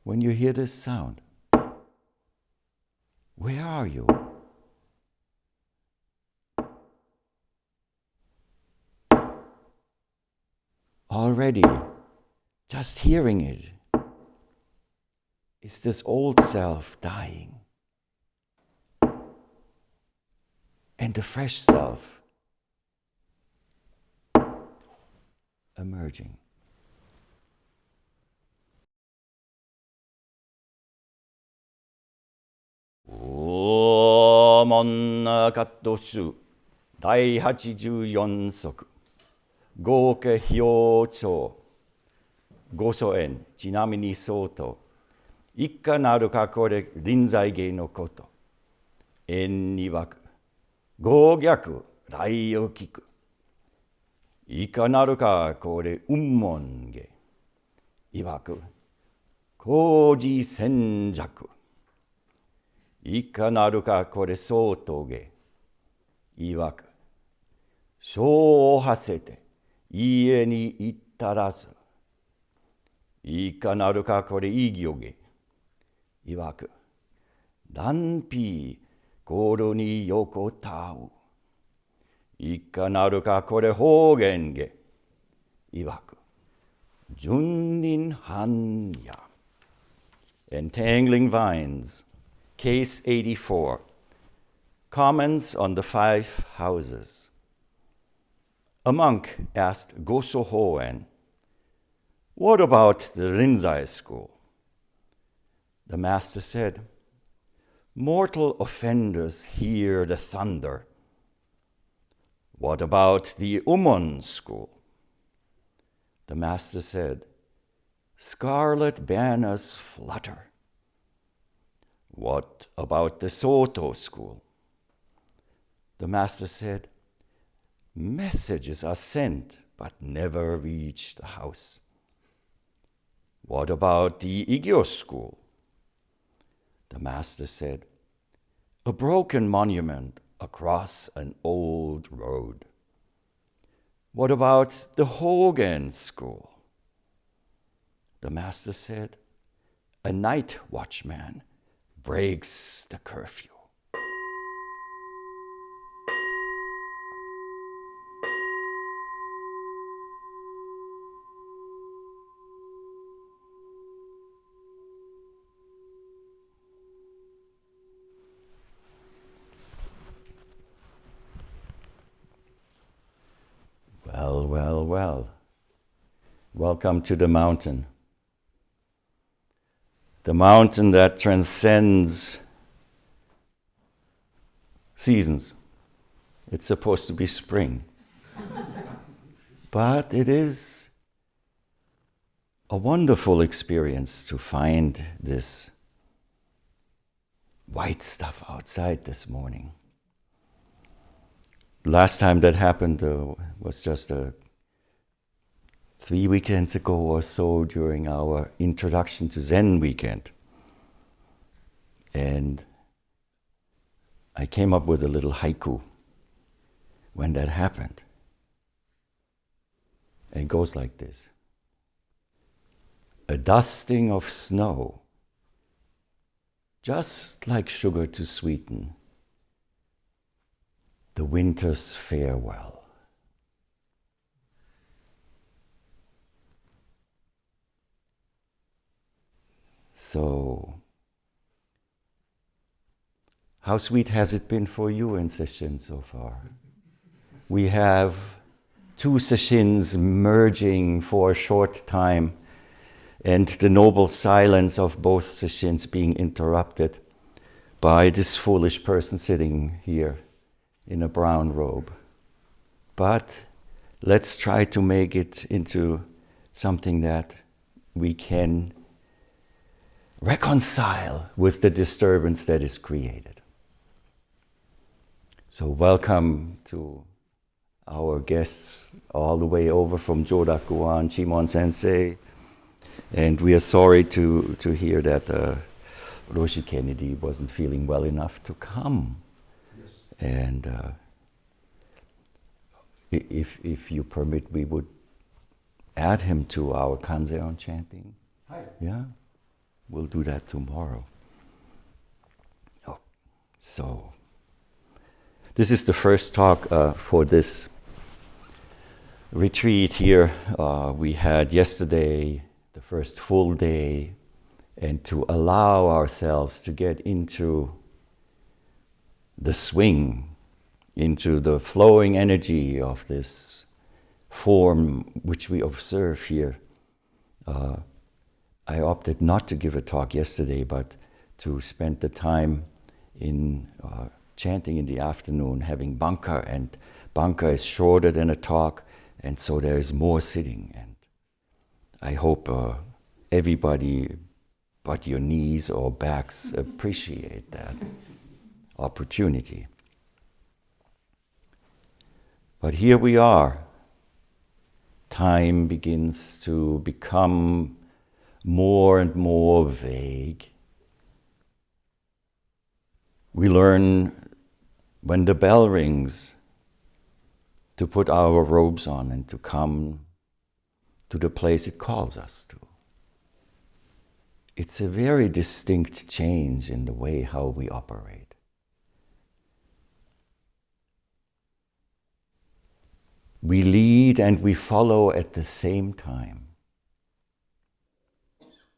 when you hear this sound? Where are you? Already, just hearing it, is this old self dying? And the fresh self emerging. Om Katoshu Dai 84足合計表帳五所縁ちなみにそうと一家なるかこれ臨在芸のこと縁にわく合逆来を聞くいかなるかこれ運門芸いわく工事戦弱いかなるかこれ相当芸いわく書をはせて家に行ったらずいかなるかこれいぎょげいわく断皮心に横たういかなるかこれ方言げいわく純人般若 Entangling Vines Case 84 Comments on the Five Houses. A monk asked Goso Hoen, "What about the Rinzai school?" The master said, "Mortal offenders hear the thunder." "What about the Umon school?" The master said, "Scarlet banners flutter." "What about the Soto school?" The master said, "Messages are sent but never reach the house." "What about the Igyo school?" The master said, "A broken monument across an old road." "What about the Hogan school?" The master said, "A night watchman breaks the curfew." Well, well, well. Welcome to the mountain. The mountain that transcends seasons. It's supposed to be spring. But it is a wonderful experience to find this white stuff outside this morning. Last time that happened was just 3 weekends ago or so during our introduction to Zen weekend. And I came up with a little haiku when that happened. And it goes like this. A dusting of snow, just like sugar to sweeten the winter's farewell. So, how sweet has it been for you in Sesshin so far? We have 2 Sesshins merging for a short time, and the noble silence of both Sesshins being interrupted by this foolish person sitting here in a brown robe. But let's try to make it into something that we can reconcile with the disturbance that is created. So welcome to our guests all the way over from Jodakuan, Chimon Sensei. And we are sorry to hear that Roshi Kennedy wasn't feeling well enough to come. Yes. And if you permit, we would add him to our Kanzeon chanting. Hi. Yeah? We'll do that tomorrow. Oh, so this is the first talk for this retreat here. We had yesterday the first full day, and to allow ourselves to get into the swing, into the flowing energy of this form which we observe here. I opted not to give a talk yesterday, but to spend the time in chanting in the afternoon, having banka, and banka is shorter than a talk, and so there is more sitting. And I hope everybody but your knees or backs appreciate that opportunity. But here we are. Time begins to become more and more vague. We learn when the bell rings to put our robes on and to come to the place it calls us to. It's a very distinct change in the way how we operate. We lead and we follow at the same time.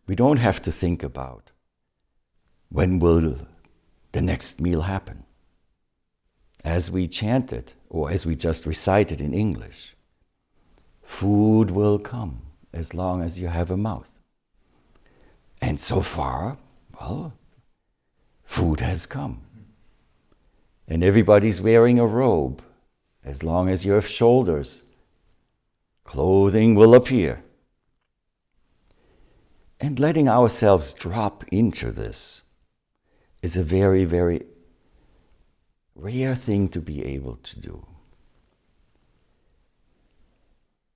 We don't have to think about when will the next meal happen. As we chanted, or as we just recited in English, food will come as long as you have a mouth. And so far, well, food has come. And everybody's wearing a robe. As long as you have shoulders, clothing will appear. And letting ourselves drop into this is a very, very rare thing to be able to do.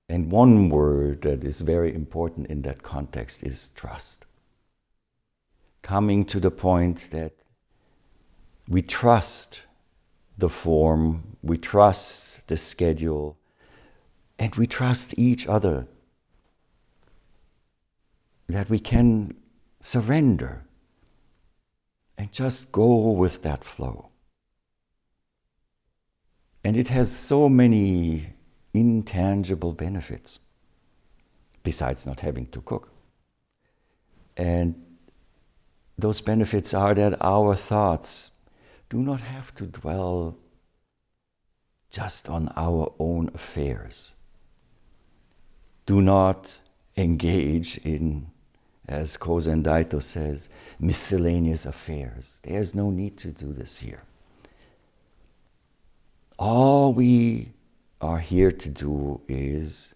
And one word that is very important in that context is trust. Coming to the point that we trust the form, we trust the schedule, and we trust each other. That we can surrender and just go with that flow. And it has so many intangible benefits, besides not having to cook. And those benefits are that our thoughts do not have to dwell just on our own affairs. Do not engage in, as Kozen Daito says, miscellaneous affairs. There's no need to do this here. All we are here to do is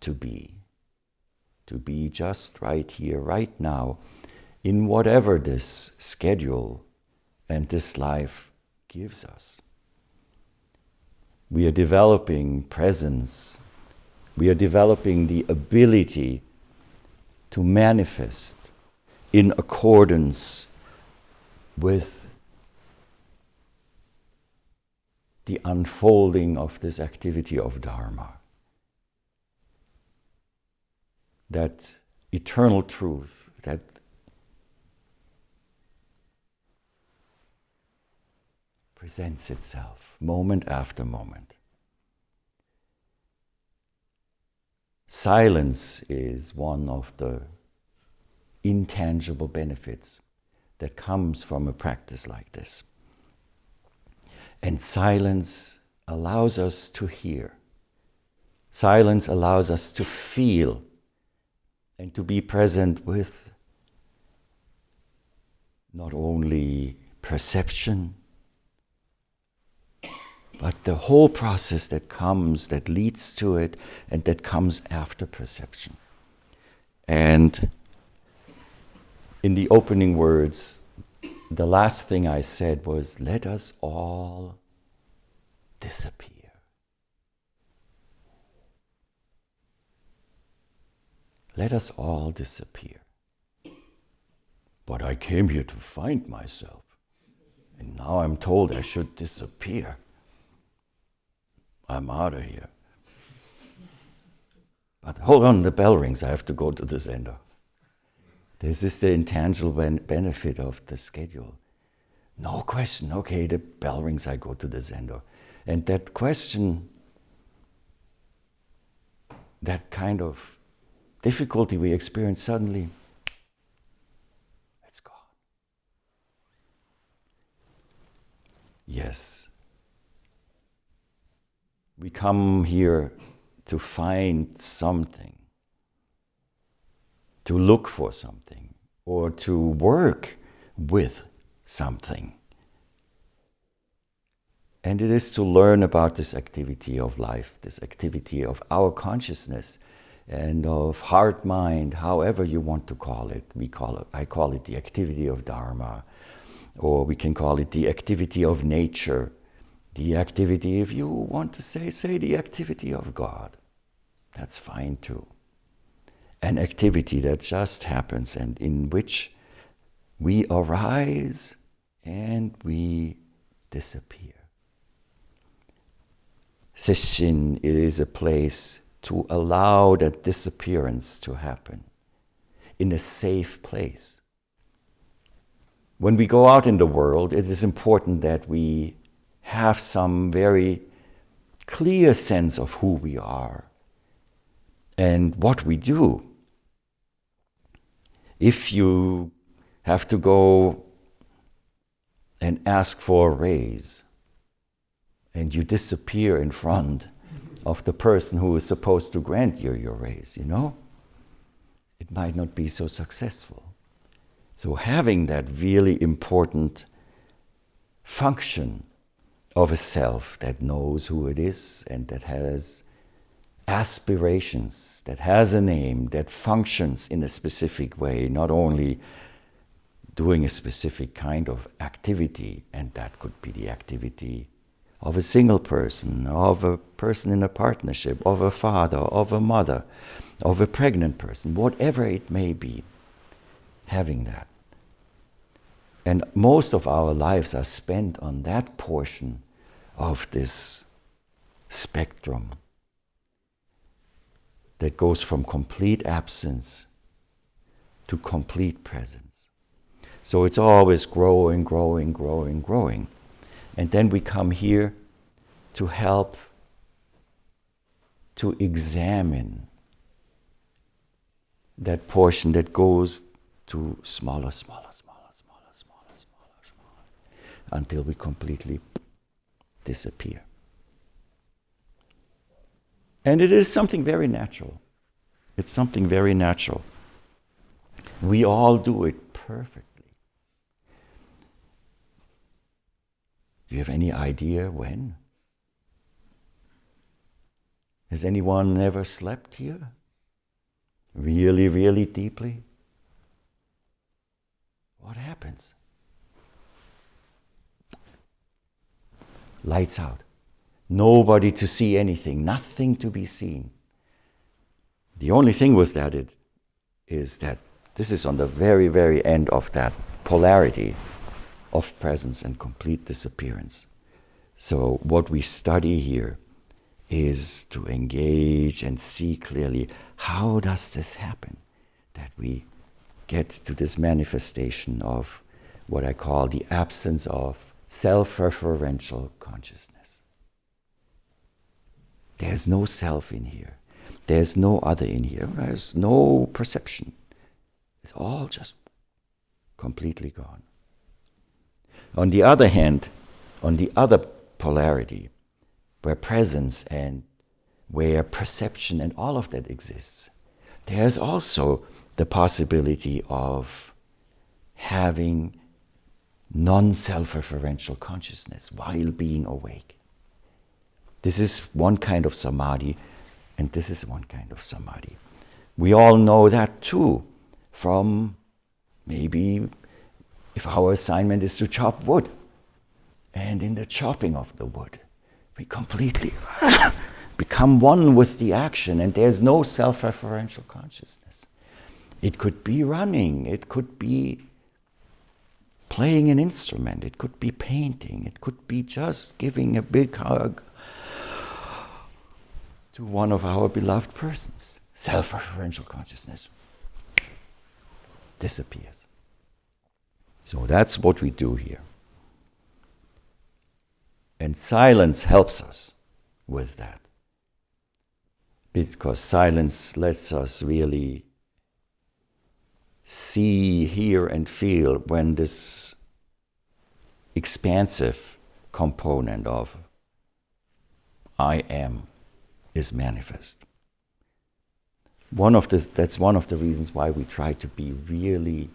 to be just right here, right now, in whatever this schedule and this life gives us. We are developing presence. We are developing the ability to manifest in accordance with the unfolding of this activity of Dharma. That eternal truth, that presents itself moment after moment. Silence is one of the intangible benefits that comes from a practice like this. And silence allows us to hear. Silence allows us to feel and to be present with not only perception, but the whole process that comes, that leads to it, and that comes after perception. And in the opening words, the last thing I said was, let us all disappear. Let us all disappear. But I came here to find myself, and now I'm told I should disappear. I'm out of here. But hold on, the bell rings. I have to go to the center. This is the intangible benefit of the schedule. No question, okay, the bell rings, I go to the Zendo. And that question, that kind of difficulty we experience, suddenly, it's gone. Yes. We come here to find something, to look for something, or to work with something. And it is to learn about this activity of life, this activity of our consciousness and of heart, mind, however you want to call it. I call it the activity of Dharma, or we can call it the activity of nature, the activity, if you want to say the activity of God. That's fine too. An activity that just happens and in which we arise and we disappear. Sesshin is a place to allow that disappearance to happen in a safe place. When we go out in the world, it is important that we have some very clear sense of who we are and what we do. If you have to go and ask for a raise, and you disappear in front of the person who is supposed to grant you your raise, it might not be so successful. So having that really important function of a self that knows who it is and that has aspirations, that has a name, that functions in a specific way, not only doing a specific kind of activity, and that could be the activity of a single person, of a person in a partnership, of a father, of a mother, of a pregnant person, whatever it may be, having that. And most of our lives are spent on that portion of this spectrum that goes from complete absence to complete presence. So it's always growing, growing, growing, growing. And then we come here to help to examine that portion that goes to smaller, until we completely disappear. And it is something very natural. It's something very natural. We all do it perfectly. Do you have any idea when? Has anyone ever slept here? Really, really deeply? What happens? Lights out. Nobody to see anything, nothing to be seen. The only thing with that is that this is on the very, very end of that polarity of presence and complete disappearance. So what we study here is to engage and see clearly, how does this happen? That we get to this manifestation of what I call the absence of self-referential consciousness. There's no self in here. There's no other in here. There's no perception. It's all just completely gone. On the other hand, on the other polarity, where presence and where perception and all of that exists, there's also the possibility of having non-self-referential consciousness while being awake. This is one kind of samadhi, and this is one kind of samadhi. We all know that too, from maybe if our assignment is to chop wood, and in the chopping of the wood, we completely become one with the action, and there's no self-referential consciousness. It could be running, it could be playing an instrument, it could be painting, it could be just giving a big hug to one of our beloved persons. Self-referential consciousness. disappears. So that's what we do here. And silence helps us with that. Because silence lets us really see, hear, and feel when this expansive component of I am is manifest. That's one of the reasons why we try to be really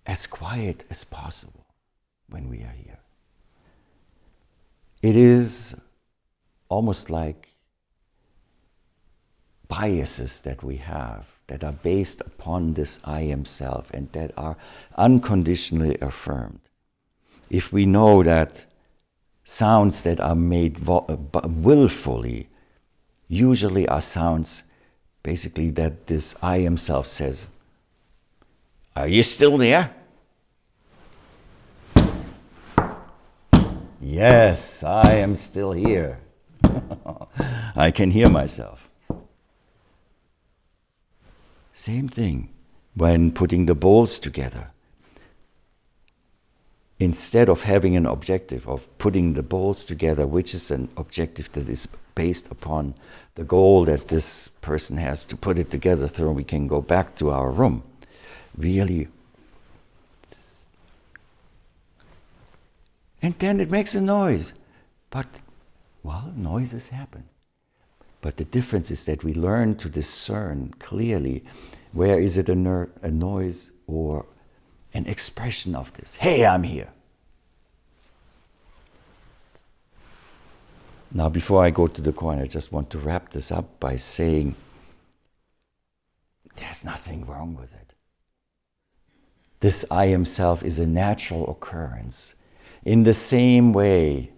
as quiet as possible when we are here. It is almost like biases that we have that are based upon this I am self and that are unconditionally affirmed. If we know that sounds that are made willfully usually are sounds basically that this I am self says, "Are you still there?" Yes, I am still here. I can hear myself. Same thing when putting the bowls together. Instead of having an objective of putting the bowls together, which is an objective that is based upon the goal that this person has to put it together so we can go back to our room. Really. And then it makes a noise. But, well, noises happen. But the difference is that we learn to discern clearly where is it a noise or an expression of this. Hey, I'm here. Now, before I go to the coin, I just want to wrap this up by saying there's nothing wrong with it. This I am self is a natural occurrence in the same way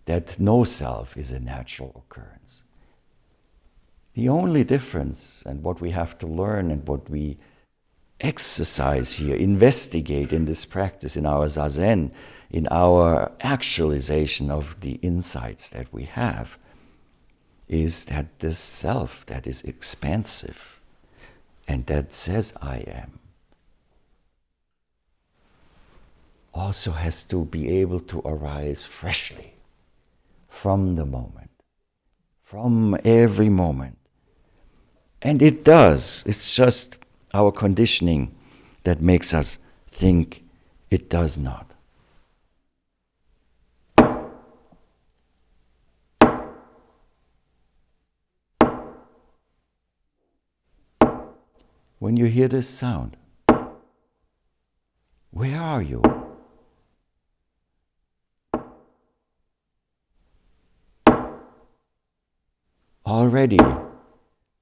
that no self is a natural occurrence. The only difference, and what we have to learn and what we exercise here, investigate in this practice, in our zazen, in our actualization of the insights that we have, is that this self that is expansive and that says I am also has to be able to arise freshly from the moment, from every moment. And it does. It's just our conditioning that makes us think it does not. When you hear this sound, where are you? Already,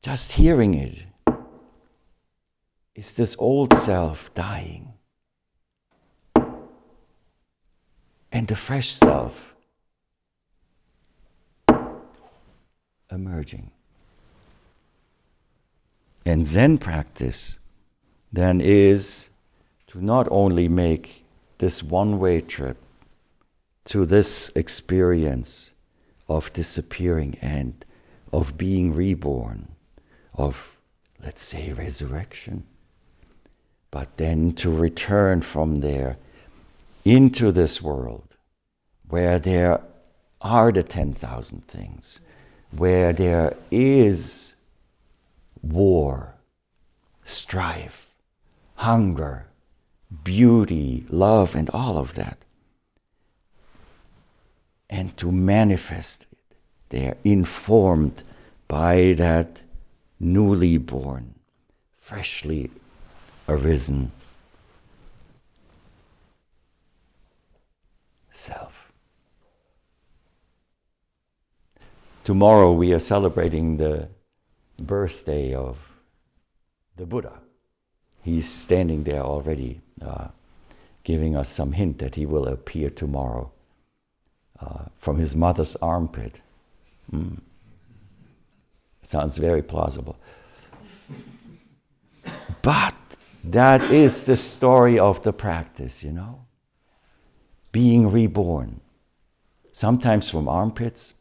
just hearing it, is this old self dying? And the fresh self emerging. And Zen practice then is to not only make this one-way trip to this experience of disappearing and of being reborn, of, let's say, resurrection, but then to return from there into this world where there are the 10,000 things, where there is war, strife, hunger, beauty, love, and all of that. And to manifest it there, informed by that newly born, freshly arisen self. Tomorrow we are celebrating the birthday of the Buddha. He's standing there already, giving us some hint that he will appear tomorrow from his mother's armpit. Sounds very plausible. But that is the story of the practice, you know? Being reborn. Sometimes from armpits,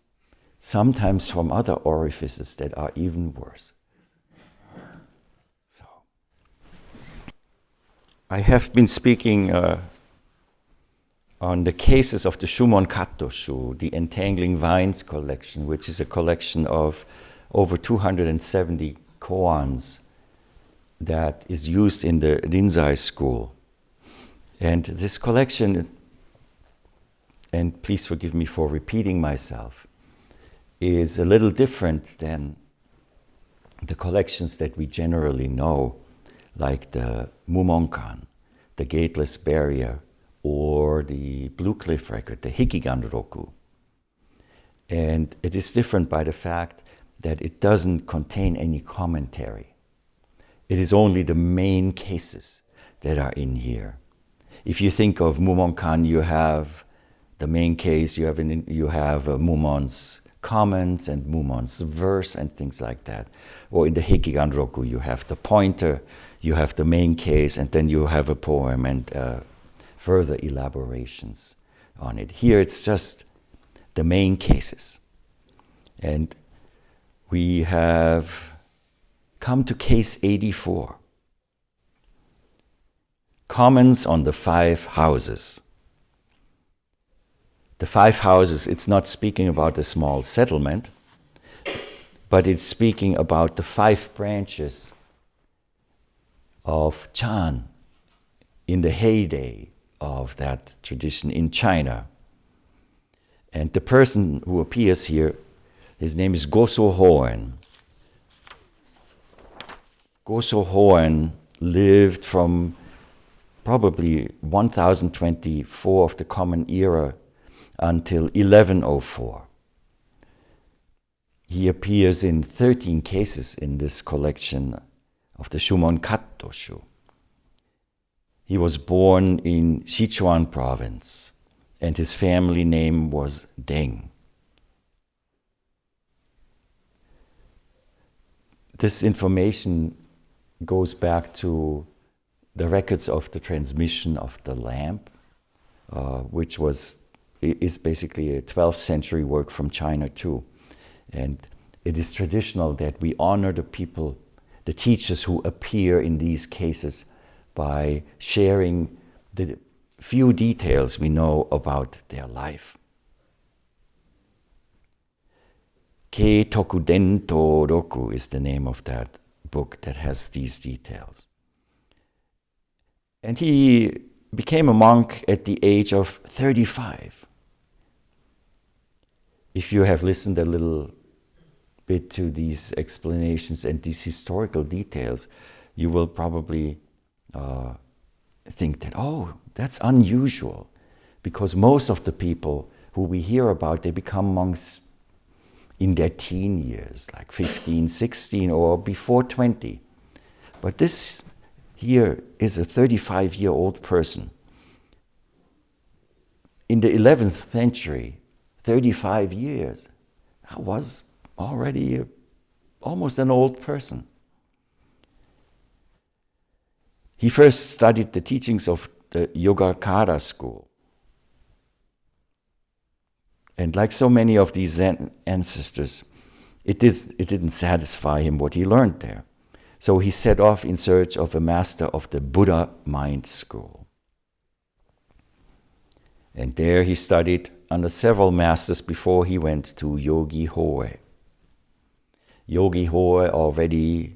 sometimes from other orifices that are even worse. So, I have been speaking on the cases of the Shumon Kattoshu, the Entangling Vines collection, which is a collection of over 270 koans that is used in the Rinzai school. And this collection, and please forgive me for repeating myself, is a little different than the collections that we generally know, like the Mumonkan, the Gateless Barrier, or the Blue Cliff Record, the Hikigan Roku. And it is different by the fact that it doesn't contain any commentary. It is only the main cases that are in here. If you think of Mumonkan, you have the main case, you have Mumon's comments and Mumon's verse and things like that. Or in the Hikigan Roku, you have the pointer, you have the main case, and then you have a poem and further elaborations on it. Here it's just the main cases. And we have come to case 84. Comments on the 5 houses. The 5 houses, it's not speaking about a small settlement, but it's speaking about the 5 branches of Chan in the heyday of that tradition in China. And the person who appears here, his name is Goso Hoen. Goso Hoen lived from probably 1024 of the Common Era until 1104. He appears in 13 cases in this collection of the Shumon Kattoshu. He was born in Sichuan province, and his family name was Deng. This information goes back to the records of the transmission of the lamp, which is basically a 12th century work from China too. And it is traditional that we honor the people, the teachers who appear in these cases by sharing the few details we know about their life. Kei Tokuden to Roku is the name of that book that has these details. And he became a monk at the age of 35. If you have listened a little bit to these explanations and these historical details, you will probably think that, oh, that's unusual, because most of the people who we hear about, they become monks in their teen years, like 15, 16, or before 20. But this here is a 35-year-old person. In the 11th century, 35 years, that was already almost an old person. He first studied the teachings of the Yogacara school. And like so many of these Zen ancestors, it didn't satisfy him what he learned there. So he set off in search of a master of the Buddha mind school. And there he studied under several masters before he went to Yogi Hoe. Yogi Hoe, already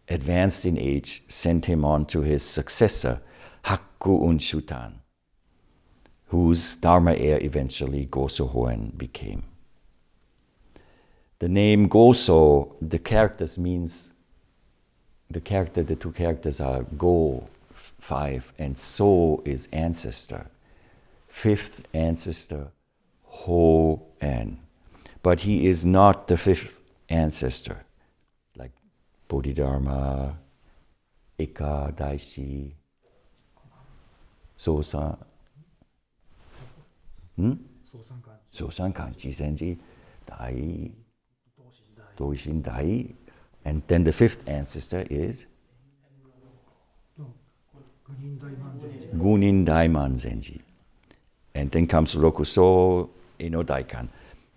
advanced in age, sent him on to his successor, Hakku Unshutan, whose Dharma heir eventually Goso Hoen became. The name Goso, the two characters are Go, 5, and So is ancestor. 5th ancestor, Ho-en. But he is not the 5th ancestor, like Bodhidharma, Eka, Daishi, Sosan. Sosan-kan, Jisenji, Dai, Doshin Dai. And then the 5th ancestor is Gunin Daiman Zenji. And then comes Rokuso Eno Daikan.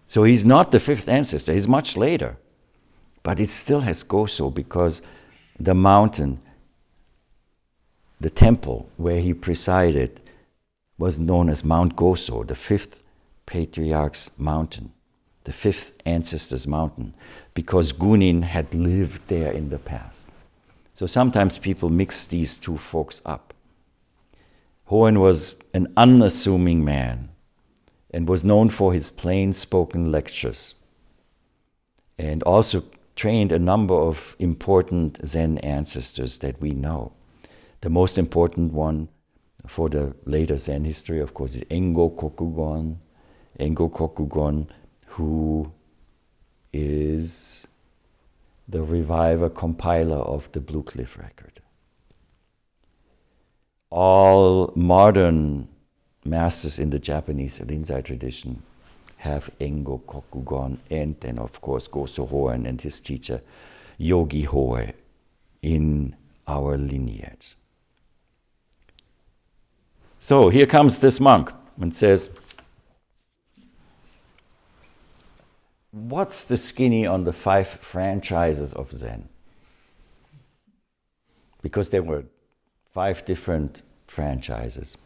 So he's not the 5th ancestor, he's much later. But it still has Goso because the mountain the temple where he presided was known as Mount Goso, the fifth patriarch's mountain, the fifth ancestor's mountain, because Gunin had lived there in the past. So sometimes people mix these two folks up. Hoenn was an unassuming man and was known for his plain-spoken lectures, and also trained a number of important Zen ancestors that we know. The most important one for the later Zen history, of course, is Engo Kokugon, who is the reviver, compiler of the Blue Cliff record. All modern masters in the Japanese Rinzai tradition have Engo Kokugon, and then of course Goso Hoenn and his teacher Yogi Hoe in our lineage. So here comes this monk and says, what's the skinny on the 5 franchises of Zen? Because there were 5 different franchises,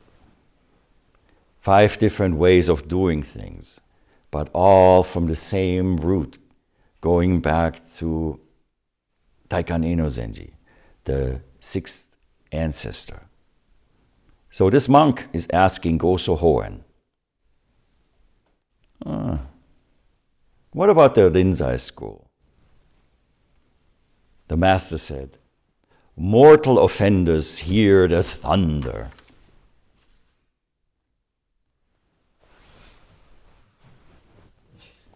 5 different ways of doing things, but all from the same root, going back to Taikan Eno Zenji, the 6th ancestor. So this monk is asking Goso Hoenn, what about the Rinzai school? The master said, mortal offenders hear the thunder.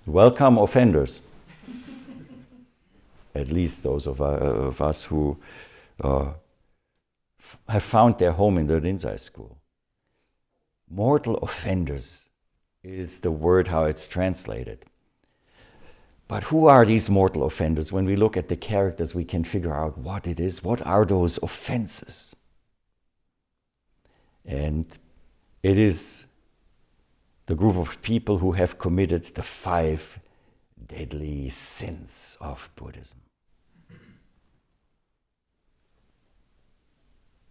Welcome offenders. At least those of us who have found their home in the Rinzai school. Mortal offenders is the word how it's translated. But who are these mortal offenders? When we look at the characters, we can figure out what it is. What are those offenses? And it is the group of people who have committed the 5 deadly sins of Buddhism.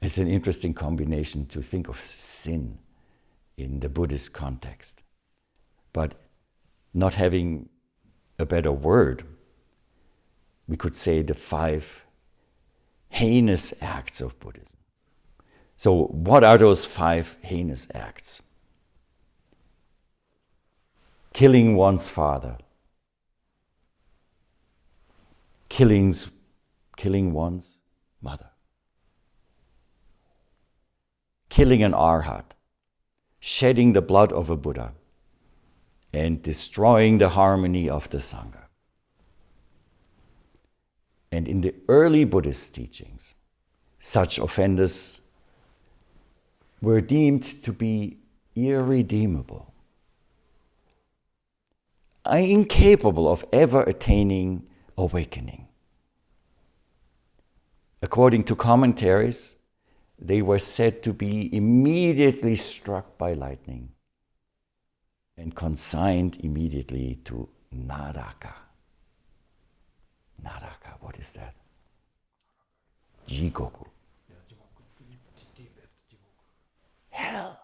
It's an interesting combination to think of sin in the Buddhist context. But not having a better word, we could say the 5 heinous acts of Buddhism. So what are those 5 heinous acts? Killing one's father, killing one's mother, killing an arhat, shedding the blood of a Buddha, and destroying the harmony of the Sangha. And in the early Buddhist teachings, such offenders were deemed to be irredeemable, incapable of ever attaining awakening. According to commentaries, they were said to be immediately struck by lightning and consigned immediately to Naraka. Naraka, what is that? Jigoku. Hell.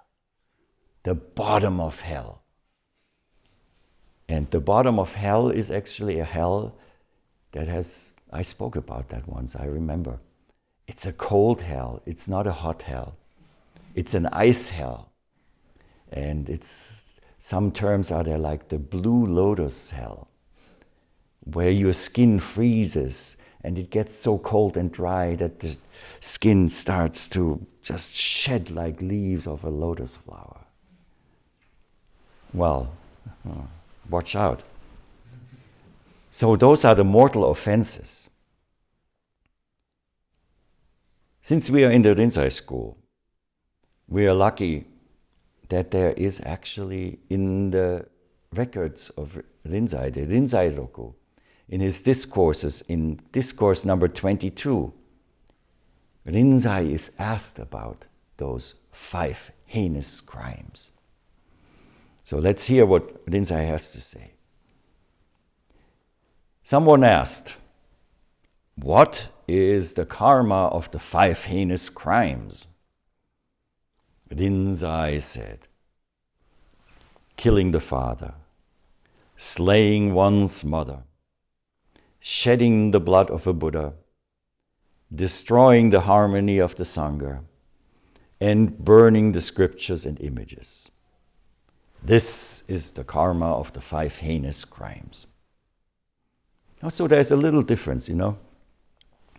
The bottom of hell. And the bottom of hell is actually a hell that has, I spoke about that once, I remember. It's a cold hell, it's not a hot hell. It's an ice hell. And some terms are there like the blue lotus hell, where your skin freezes and it gets so cold and dry that the skin starts to just shed like leaves of a lotus flower. Well, watch out. So those are the mortal offenses. Since we are in the Rinzai school, we are lucky that there is actually in the records of Rinzai, the Rinzai Roku, in his discourses, in discourse number 22, Rinzai is asked about those 5 heinous crimes. So let's hear what Rinzai has to say. Someone asked, what is the karma of the 5 heinous crimes? Rinzai said, killing the father, slaying one's mother, shedding the blood of a Buddha, destroying the harmony of the Sangha, and burning the scriptures and images. This is the karma of the 5 heinous crimes. So there's a little difference, No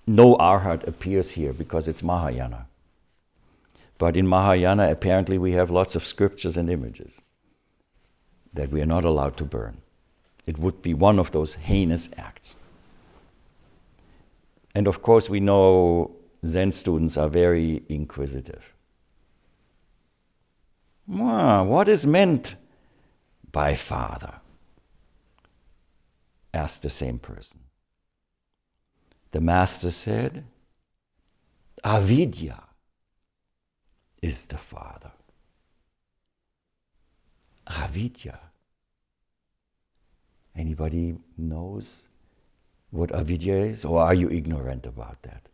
arhat appears here because it's Mahayana. But in Mahayana, apparently we have lots of scriptures and images that we are not allowed to burn. It would be one of those heinous acts. And of course, we know Zen students are very inquisitive. What is meant by father? Asked the same person. The master said, avidya is the father. Avidya. Anybody knows what avidya is? Or are you ignorant about that?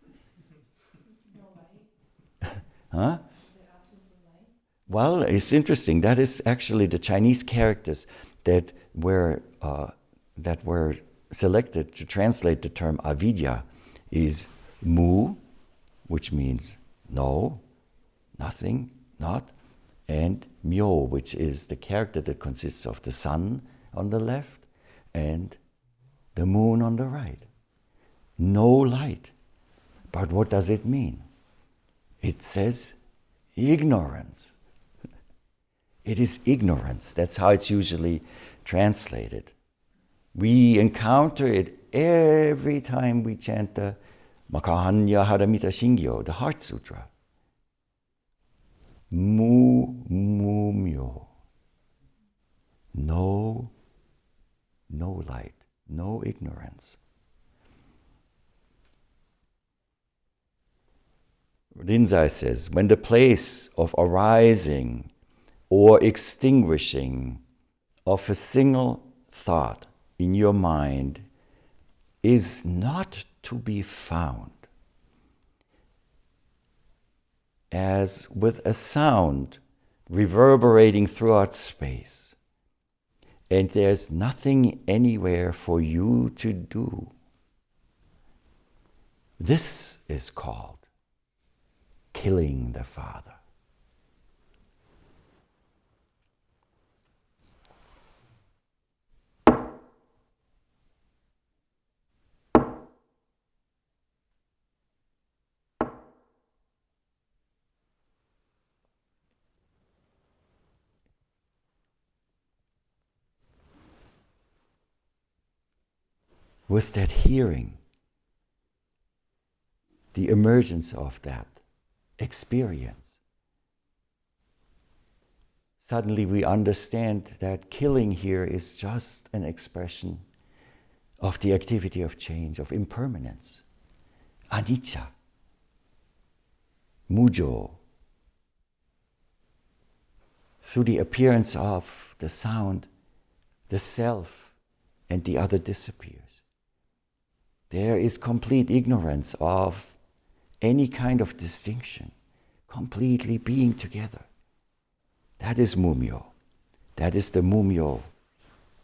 No light. Huh? The absence of light. Well, it's interesting. That is actually the Chinese characters that were selected to translate the term avidya is mu, which means no, nothing, not, and myo, which is the character that consists of the sun on the left and the moon on the right. No light. But what does it mean? It says ignorance. It is ignorance. That's how it's usually translated. We encounter it every time we chant the Makahanya Haramita Shingyo, the Heart Sutra. Mu myo. No light, no ignorance. Rinzai says, when the place of arising or extinguishing of a single thought in your mind is not to be found, as with a sound reverberating throughout space, and there's nothing anywhere for you to do. This is called killing the father. With that hearing, the emergence of that experience, suddenly we understand that killing here is just an expression of the activity of change, of impermanence, anicca, mujo. Through the appearance of the sound, the self and the other disappears. There is complete ignorance of any kind of distinction, completely being together. That is mumyo. That is the mumyo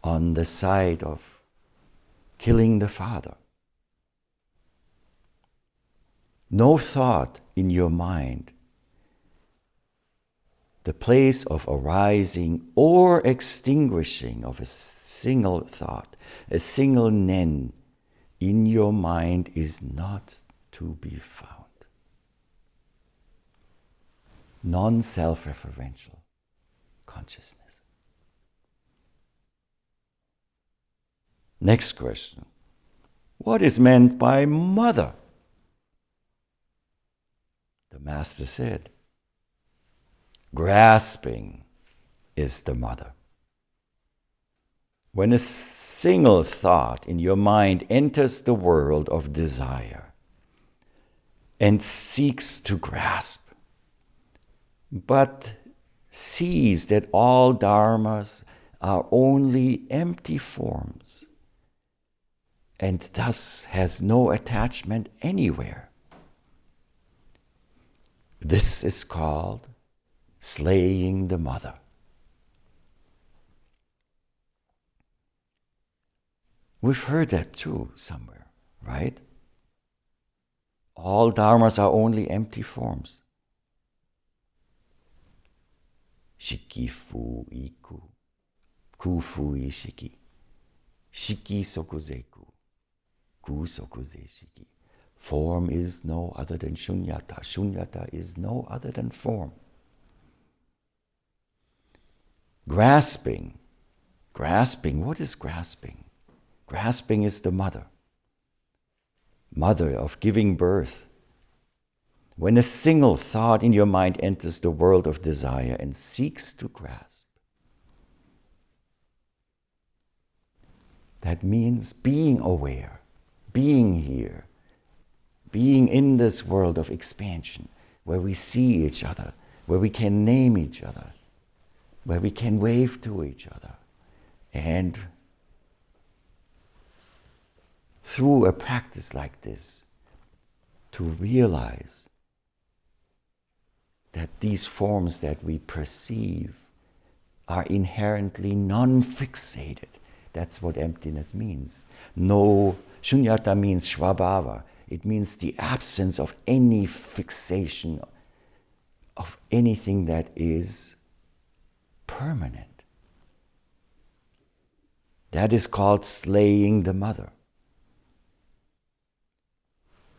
on the side of killing the father. No thought in your mind, the place of arising or extinguishing of a single thought, a single nen in your mind is not to be found. Non-self-referential consciousness. Next question. What is meant by mother? The master said, grasping is the mother. When a single thought in your mind enters the world of desire and seeks to grasp, but sees that all dharmas are only empty forms and thus has no attachment anywhere, this is called slaying the mother. We've heard that too somewhere, right? All dharmas are only empty forms. Shiki fu iku, ku fu shiki, shiki sokuzeku, ku sokuze shiki. Form is no other than shunyata. Shunyata is no other than form. Grasping. Grasping, what is grasping? Grasping is the mother. Mother of giving birth. When a single thought in your mind enters the world of desire and seeks to grasp, that means being aware, being here, being in this world of expansion, where we see each other, where we can name each other, where we can wave to each other. And through a practice like this, to realize that these forms that we perceive are inherently non-fixated. That's what emptiness means. No, shunyata means svabhava. It means the absence of any fixation of anything that is permanent. That is called slaying the mother.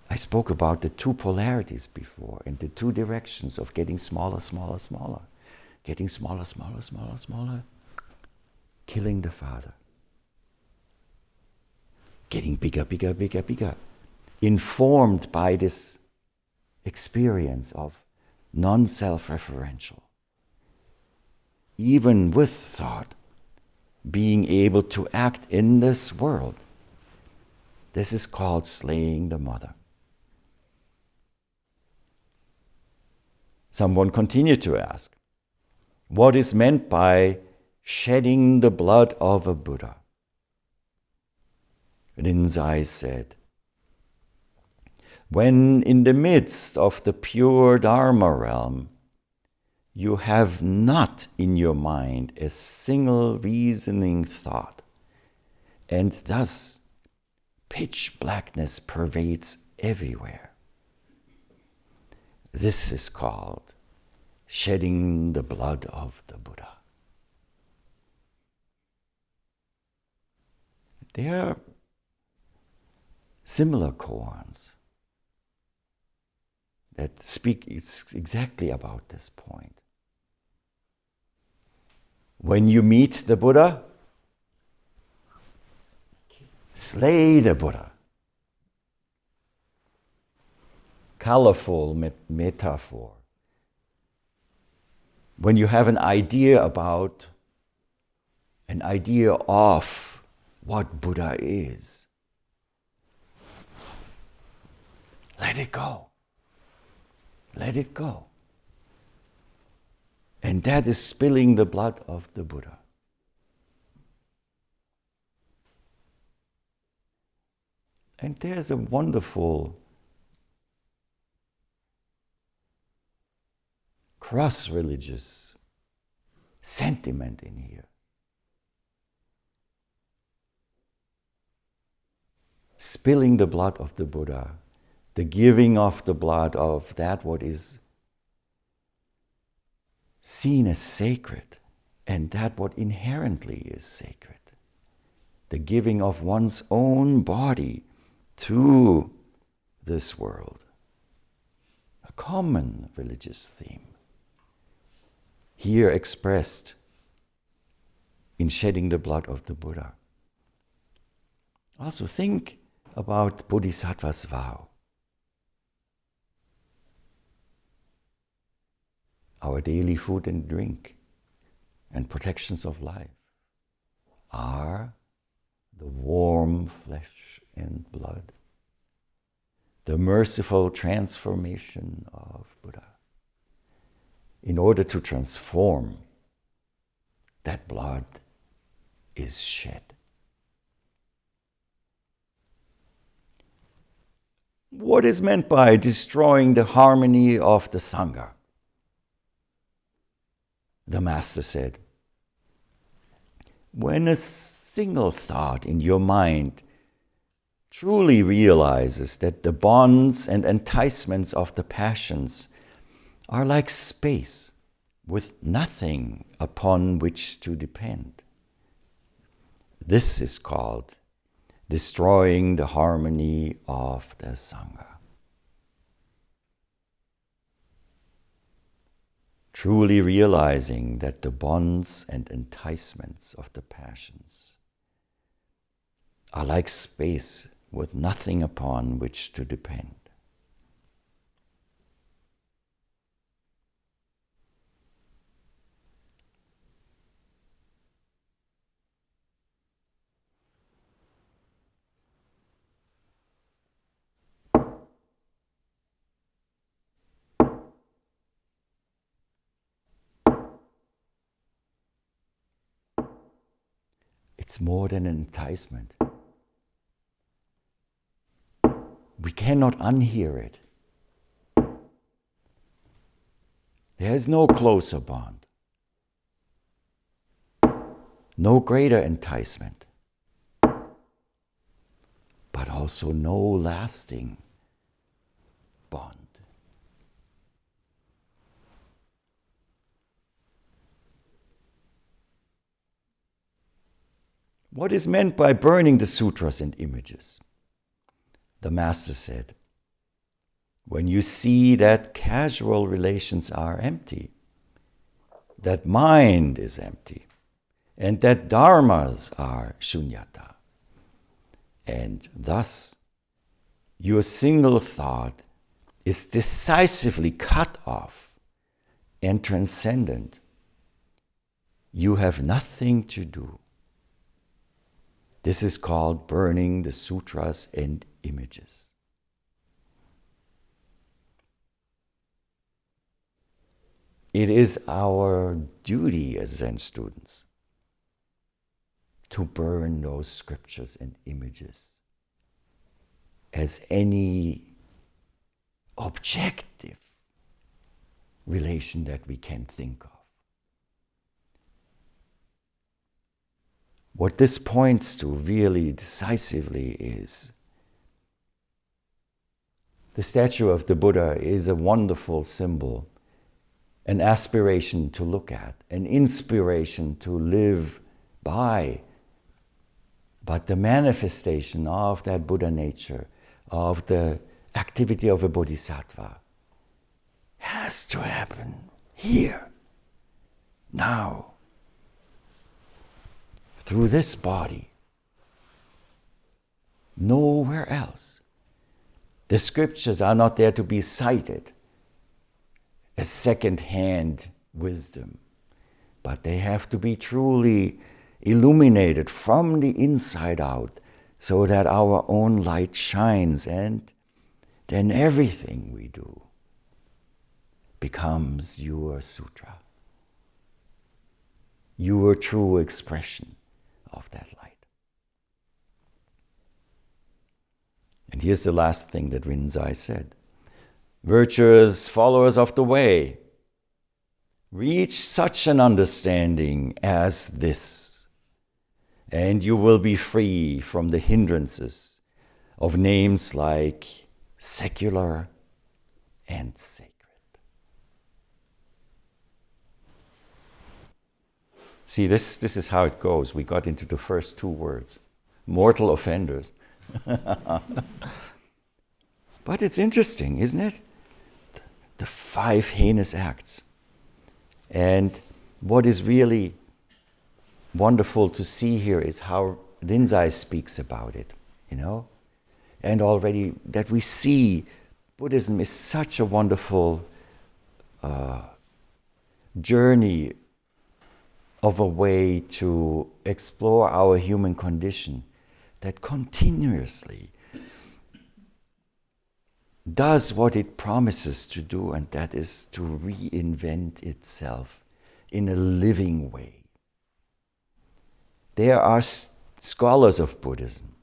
I spoke about the two polarities before, and the two directions of getting smaller, smaller, smaller. Getting smaller, smaller, smaller, smaller. Killing the father. Getting bigger, bigger, bigger, bigger. Informed by this experience of non-self-referential. Even with thought, being able to act in this world. This is called slaying the mother. Someone continued to ask, what is meant by shedding the blood of a Buddha? Rinzai said, when in the midst of the pure Dharma realm, you have not in your mind a single reasoning thought, and thus pitch blackness pervades everywhere. This is called shedding the blood of the Buddha. There are similar koans that speak exactly about this point. When you meet the Buddha, slay the Buddha. Colorful metaphor. When you have an idea of what Buddha is, let it go. Let it go. And that is spilling the blood of the Buddha. And there's a wonderful cross-religious sentiment in here. Spilling the blood of the Buddha, the giving of the blood of that what is seen as sacred and that what inherently is sacred. The giving of one's own body to this world. A common religious theme. Here expressed in shedding the blood of the Buddha. Also think about Bodhisattva's vow. Our daily food and drink and protections of life are the warm flesh and blood, the merciful transformation of Buddha. In order to transform, that blood is shed. What is meant by destroying the harmony of the Sangha? The Master said, when a single thought in your mind truly realizes that the bonds and enticements of the passions are like space with nothing upon which to depend, this is called destroying the harmony of the Sangha. Truly realizing that the bonds and enticements of the passions are like space with nothing upon which to depend. It's more than an enticement. We cannot unhear it. There is no closer bond, no greater enticement, but also no lasting bond. What is meant by burning the sutras and images? The Master said, when you see that casual relations are empty, that mind is empty, and that dharmas are shunyata, and thus your single thought is decisively cut off and transcendent, you have nothing to do. This is called burning the sutras and images. It is our duty as Zen students to burn those scriptures and images as any objective relation that we can think of. What this points to really decisively is the statue of the Buddha is a wonderful symbol, an aspiration to look at, an inspiration to live by. But the manifestation of that Buddha nature, of the activity of a bodhisattva, has to happen here, now, through this body, nowhere else. The scriptures are not there to be cited as second-hand wisdom, but they have to be truly illuminated from the inside out so that our own light shines, and then everything we do becomes your sutra, your true expression of that light. And here's the last thing that Rinzai said. Virtuous followers of the way, reach such an understanding as this, and you will be free from the hindrances of names like secular and sacred. See, this is how it goes. We got into the first two words, mortal offenders. But it's interesting, isn't it? The 5 heinous acts. And what is really wonderful to see here is how Rinzai speaks about it, and already that we see Buddhism is such a wonderful journey of a way to explore our human condition that continuously does what it promises to do, and that is to reinvent itself in a living way. There are scholars of Buddhism,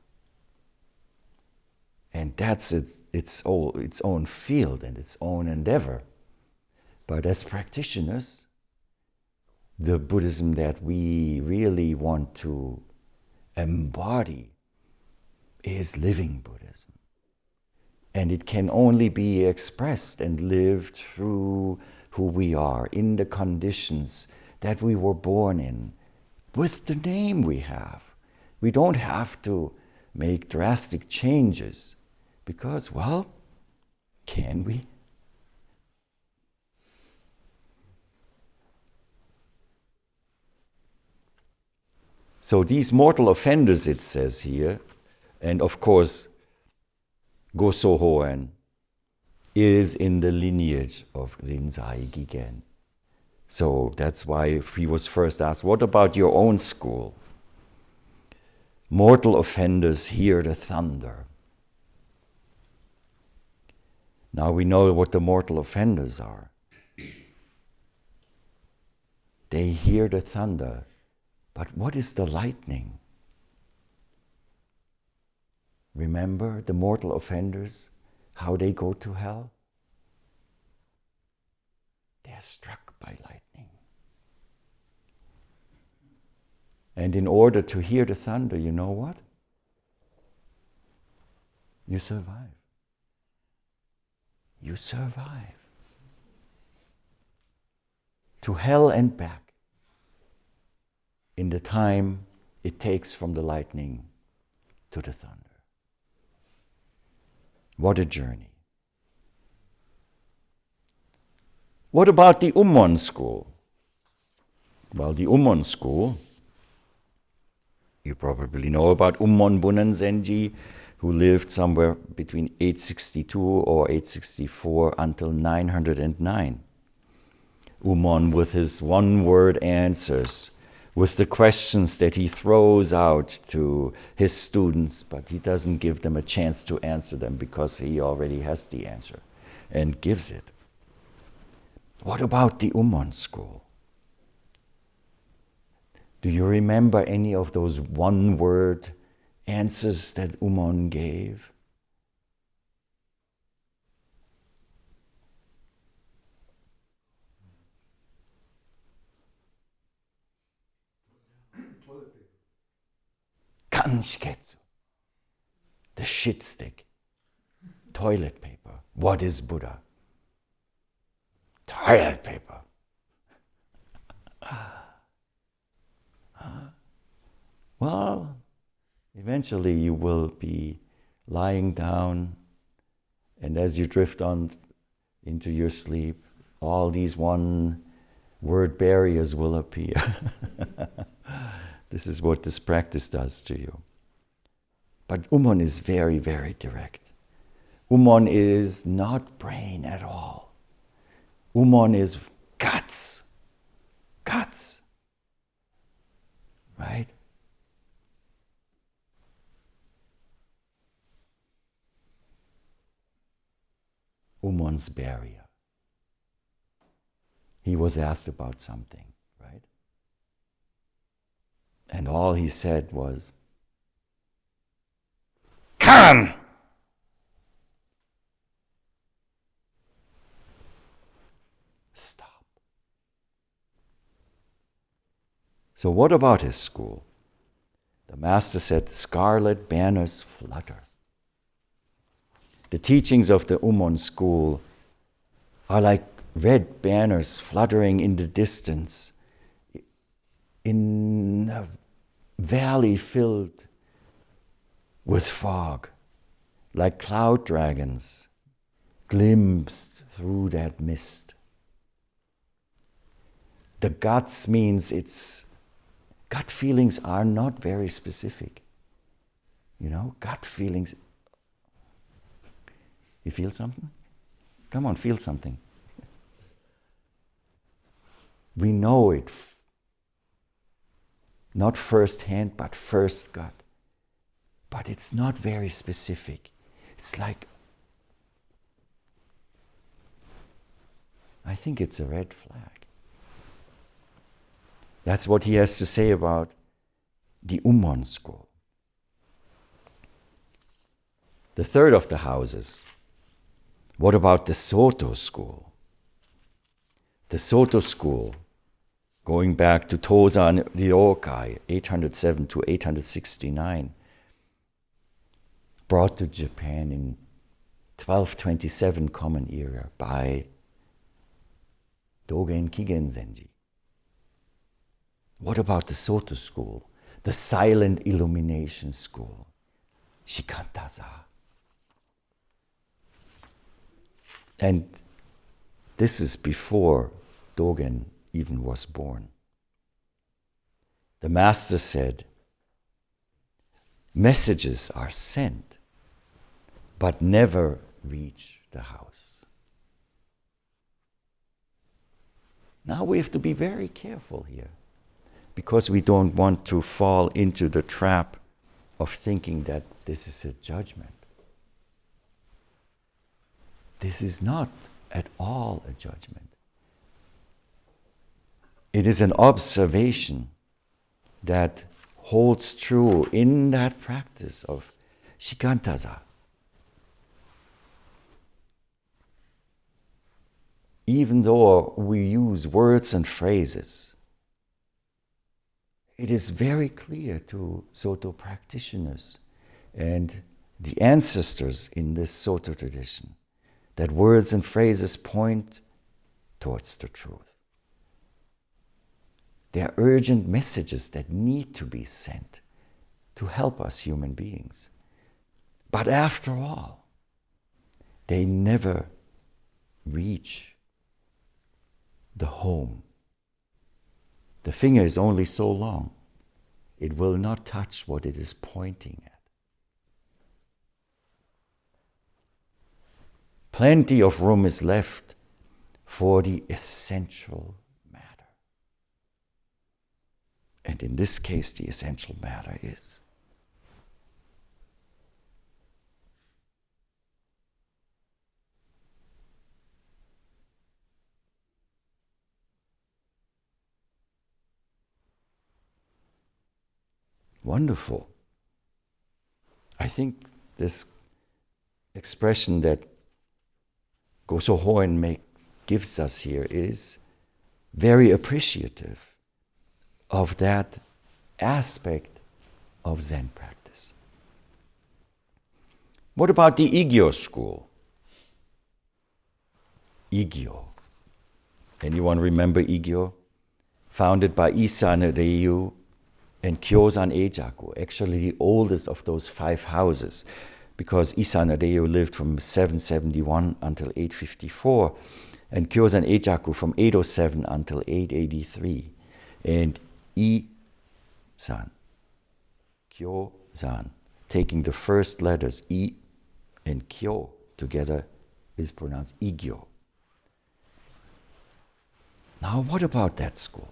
and that's its own field and its own endeavor. But as practitioners, the Buddhism that we really want to embody is living Buddhism. And it can only be expressed and lived through who we are, in the conditions that we were born in, with the name we have. We don't have to make drastic changes because, well, can we? So these mortal offenders, it says here, and of course, Goso Hoen is in the lineage of Rinzai Gigen. So that's why he was first asked, what about your own school? Mortal offenders hear the thunder. Now we know what the mortal offenders are. They hear the thunder, but what is the lightning? Remember the mortal offenders, how they go to hell? They are struck by lightning. And in order to hear the thunder, you know what? You survive. You survive. To hell and back in the time it takes from the lightning to the thunder. What a journey. What about the Ummon school? Well, the Ummon school, you probably know about Ummon Bunnen Zenji, who lived somewhere between 862 or 864 until 909. Ummon with his one-word answers, with the questions that he throws out to his students, but he doesn't give them a chance to answer them because he already has the answer and gives it. What about the Ummon school? Do you remember any of those one-word answers that Ummon gave? Kanshiketsu, the shit stick. Toilet paper. What is Buddha? Toilet paper. Well, eventually you will be lying down, and as you drift on into your sleep, all these one-word barriers will appear. This is what this practice does to you. But Ummon is very, very direct. Ummon is not brain at all. Ummon is guts. Guts. Right? Ummon's barrier. He was asked about something, right? And all he said was, "Come!" Stop. So what about his school? The master said, scarlet banners flutter. The teachings of the Ummon school are like red banners fluttering in the distance in a valley filled with fog, like cloud dragons glimpsed through that mist. The guts means gut feelings are not very specific. You know, gut feelings. You feel something? Come on, feel something. We know it, not first-hand, but first gut. But it's not very specific. It's like, I think it's a red flag. That's what he has to say about the Ummon school. The third of the houses. What about the Soto school? The Soto school going back to Tozan Ryokai, 807 to 869, brought to Japan in 1227 Common Era by Dogen Chigan Zenji. What about the Soto school, the silent illumination school, Shikantaza? And this is before Dogen even was born. The master said, messages are sent, but never reach the house. Now we have to be very careful here, because we don't want to fall into the trap of thinking that this is a judgment. This is not at all a judgment. It is an observation that holds true in that practice of shikantaza. Even though we use words and phrases, it is very clear to Soto practitioners and the ancestors in this Soto tradition that words and phrases point towards the truth. They are urgent messages that need to be sent to help us human beings. But after all, they never reach the home. The finger is only so long. It will not touch what it is pointing at. Plenty of room is left for the essential matter. And in this case, the essential matter is wonderful. I think this expression that Goso Hoen gives us here is very appreciative of that aspect of Zen practice. What about the Igyo school? Igyo. Anyone remember Igyo? Founded by Isan Ryu and Kyozan Eijaku, actually the oldest of those 5 houses, because Isan Ryu lived from 771 until 854, and Kyozan Eijaku from 807 until 883. And I-san, Kyozan, taking the first letters I and Kyo together, is pronounced Igyo. Now what about that school?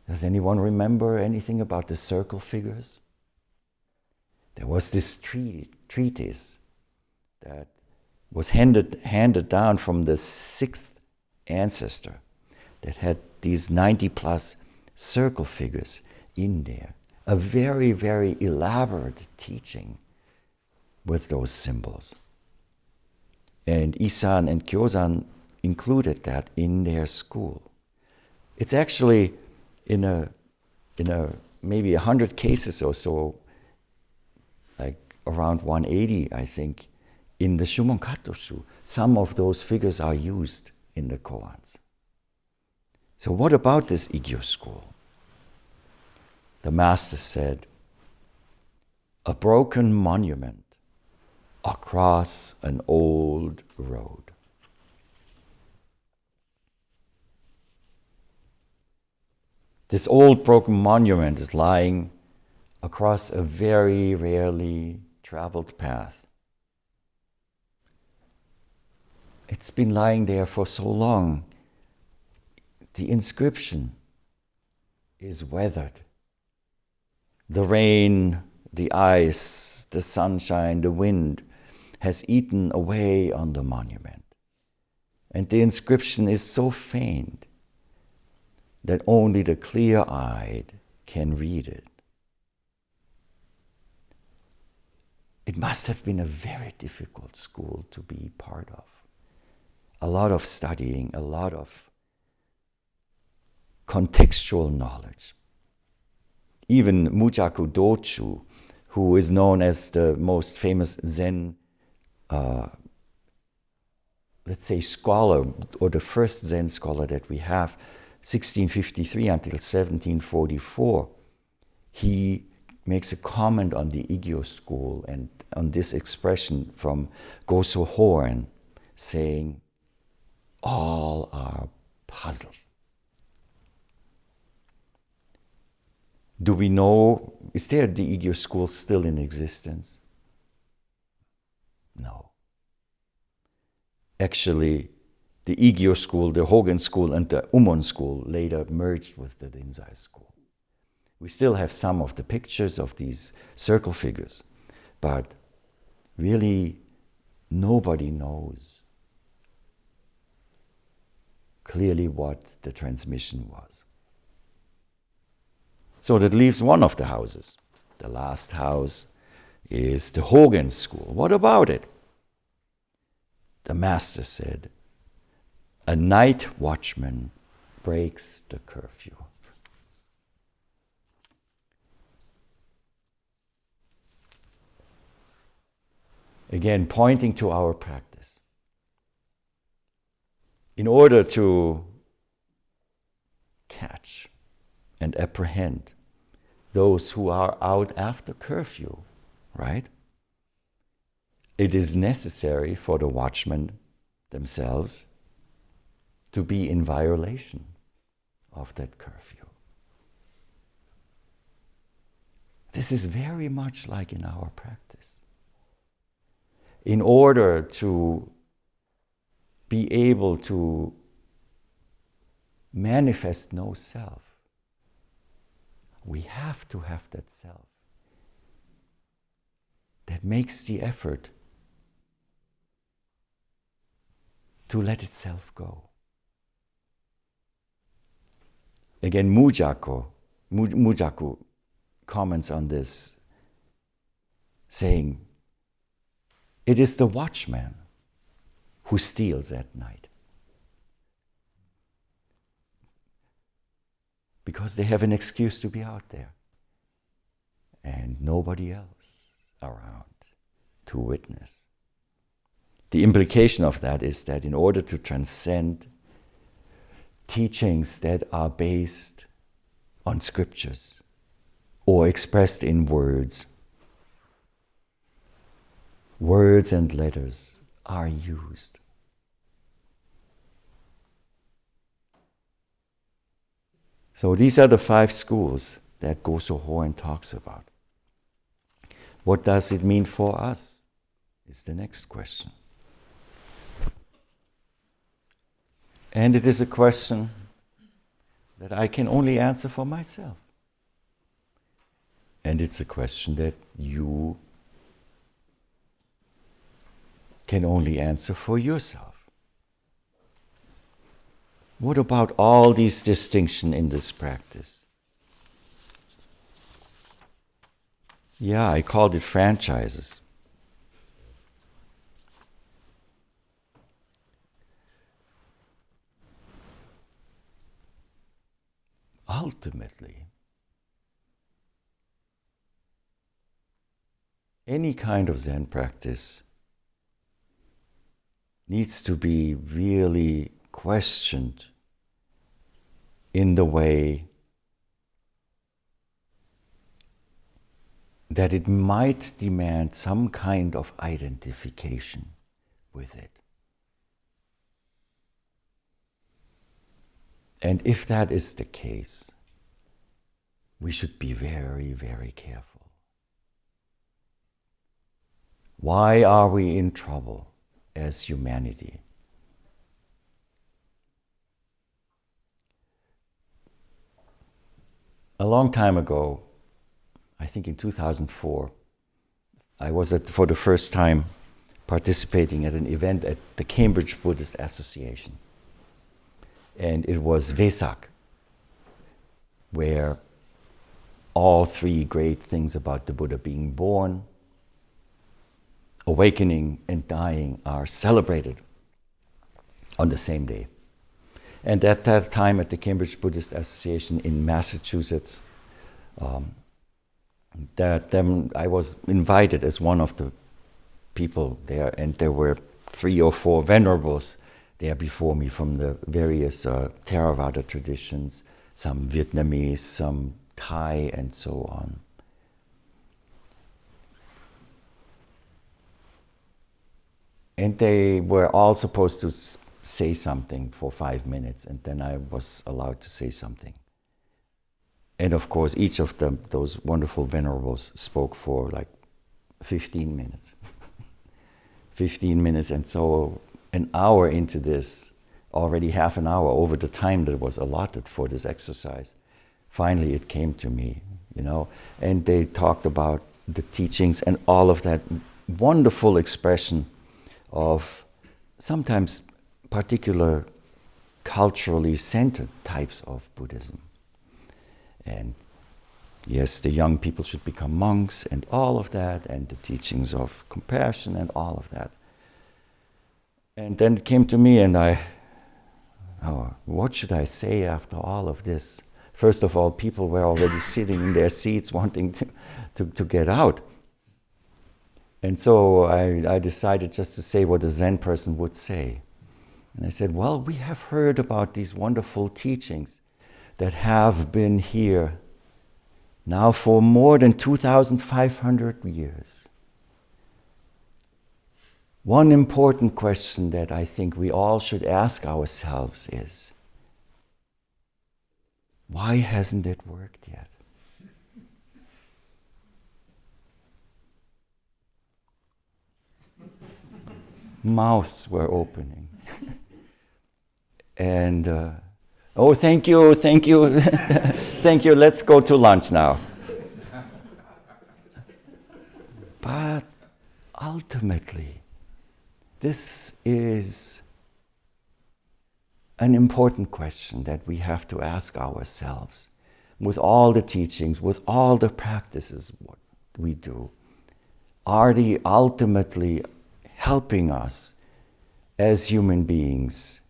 Does anyone remember anything about the circle figures? There was this treatise that was handed down from the 6th ancestor that had these 90 plus circle figures in there. A very, very elaborate teaching with those symbols. And Isan and Kyozan included that in their school. It's actually in a maybe 100 cases or so, like around 180, I think, in the Shumon Katoshu, some of those figures are used in the koans. So what about this Igyo school? The master said, a broken monument across an old road. This old broken monument is lying across a very rarely traveled path. It's been lying there for so long. The inscription is weathered. The rain, the ice, the sunshine, the wind has eaten away on the monument. And the inscription is so faint that only the clear-eyed can read it. It must have been a very difficult school to be part of. A lot of studying, a lot of contextual knowledge. Even Mujaku Dochu, who is known as the most famous Zen, let's say, scholar, or the first Zen scholar that we have, 1653 until 1744, he makes a comment on the Igyo school and on this expression from Goso Hoen, saying, all are puzzled. Do we know, is there the Igyo school still in existence? No. Actually, the Igyo school, the Hogen school, and the Umon school later merged with the Rinzai school. We still have some of the pictures of these circle figures, but really nobody knows clearly what the transmission was. So that leaves one of the houses. The last house is the Hogen school. What about it? The master said, a night watchman breaks the curfew. Again, pointing to our practice. In order to catch and apprehend those who are out after curfew, right? It is necessary for the watchmen themselves to be in violation of that curfew. This is very much like in our practice. In order to be able to manifest no self, we have to have that self that makes the effort to let itself go. Again, Mujaku comments on this, saying, it is the watchman who steals at night. Because they have an excuse to be out there and nobody else around to witness. The implication of that is that in order to transcend teachings that are based on scriptures or expressed in words and letters are used. So these are the 5 schools that Goso Hoen talks about. What does it mean for us? Is the next question. And it is a question that I can only answer for myself. And it's a question that you can only answer for yourself. What about all these distinctions in this practice? Yeah, I called it franchises. Ultimately, any kind of Zen practice needs to be really questioned in the way that it might demand some kind of identification with it. And if that is the case, we should be very, very careful. Why are we in trouble as humanity? A long time ago, I think in 2004, I was for the first time participating at an event at the Cambridge Buddhist Association. And it was Vesak, where all 3 great things about the Buddha, being born, awakening, and dying, are celebrated on the same day. And at that time at the Cambridge Buddhist Association in Massachusetts, I was invited as one of the people there, and there were 3 or 4 venerables there before me from the various Theravada traditions, some Vietnamese, some Thai, and so on. And they were all supposed to say something for 5 minutes, and then I was allowed to say something. And of course, each of them, those wonderful venerables, spoke for like 15 minutes. 15 minutes, and so an hour into this, already half an hour over the time that was allotted for this exercise, finally it came to me, and they talked about the teachings and all of that wonderful expression of sometimes particular culturally centered types of Buddhism. And yes, the young people should become monks and all of that, and the teachings of compassion and all of that. And then it came to me, and what should I say after all of this? First of all, people were already sitting in their seats wanting to get out. And so I decided just to say what a Zen person would say. And I said, well, we have heard about these wonderful teachings that have been here now for more than 2,500 years. One important question that I think we all should ask ourselves is, why hasn't it worked yet? Mouths were opening. And, thank you, thank you, let's go to lunch now. But ultimately, this is an important question that we have to ask ourselves. With all the teachings, with all the practices, what we do, are they ultimately helping us as human beings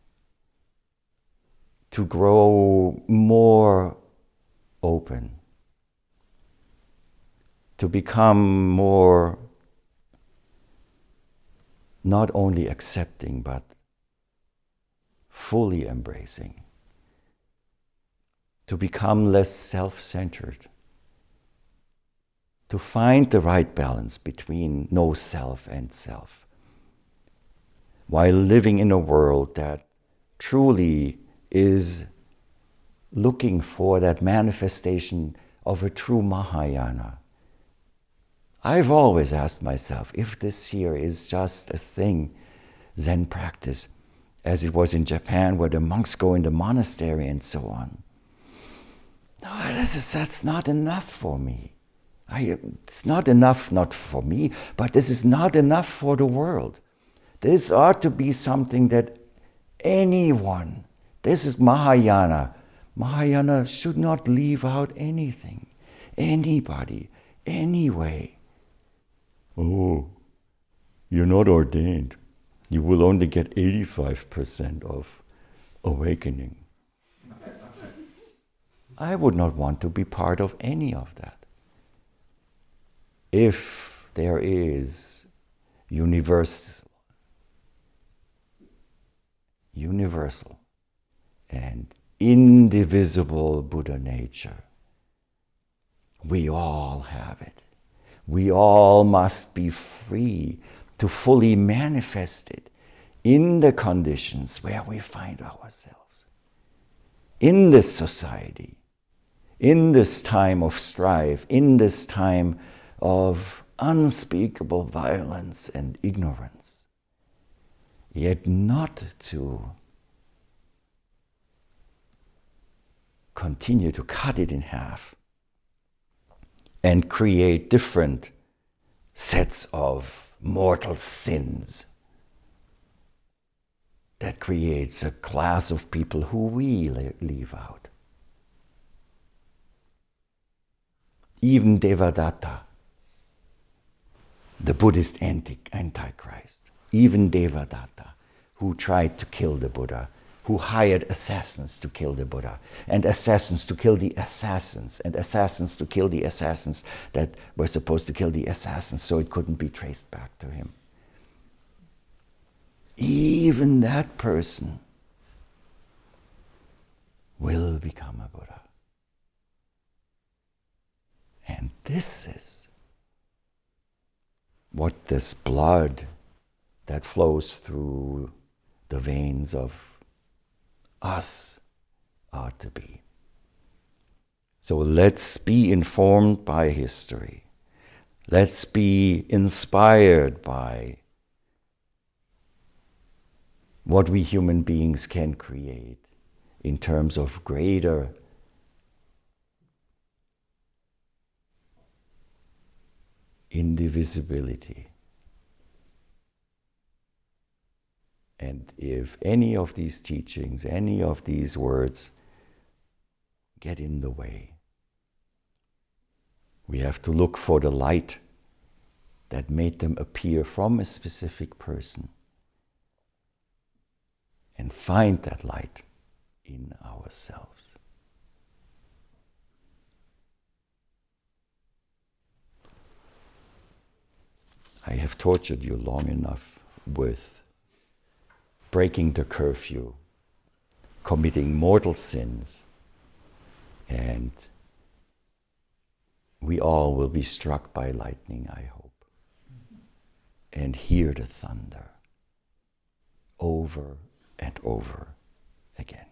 to grow more open, to become more not only accepting but fully embracing, to become less self-centered, to find the right balance between no self and self, while living in a world that truly is looking for that manifestation of a true Mahayana. I've always asked myself if this here is just a thing, Zen practice, as it was in Japan where the monks go in the monastery and so on. No, that's not enough for me. It's not enough, not for me, but this is not enough for the world. This ought to be something that anyone, this is Mahayana. Mahayana should not leave out anything, anybody, anyway. Oh, you're not ordained. You will only get 85% of awakening. I would not want to be part of any of that. If there is universal and indivisible Buddha nature, we all have it. We all must be free to fully manifest it in the conditions where we find ourselves. In this society, in this time of strife, in this time of unspeakable violence and ignorance, yet not to continue to cut it in half and create different sets of mortal sins that creates a class of people who we leave out. Even Devadatta, the Buddhist antichrist, even Devadatta, who tried to kill the Buddha, who hired assassins to kill the Buddha, and assassins to kill the assassins, and assassins to kill the assassins that were supposed to kill the assassins, so it couldn't be traced back to him. Even that person will become a Buddha. And this is what this blood that flows through the veins of us ought to be. So let's be informed by history. Let's be inspired by what we human beings can create in terms of greater indivisibility. And if any of these teachings, any of these words get in the way, we have to look for the light that made them appear from a specific person and find that light in ourselves. I have tortured you long enough with breaking the curfew, committing mortal sins, and we all will be struck by lightning, I hope, and hear the thunder over and over again.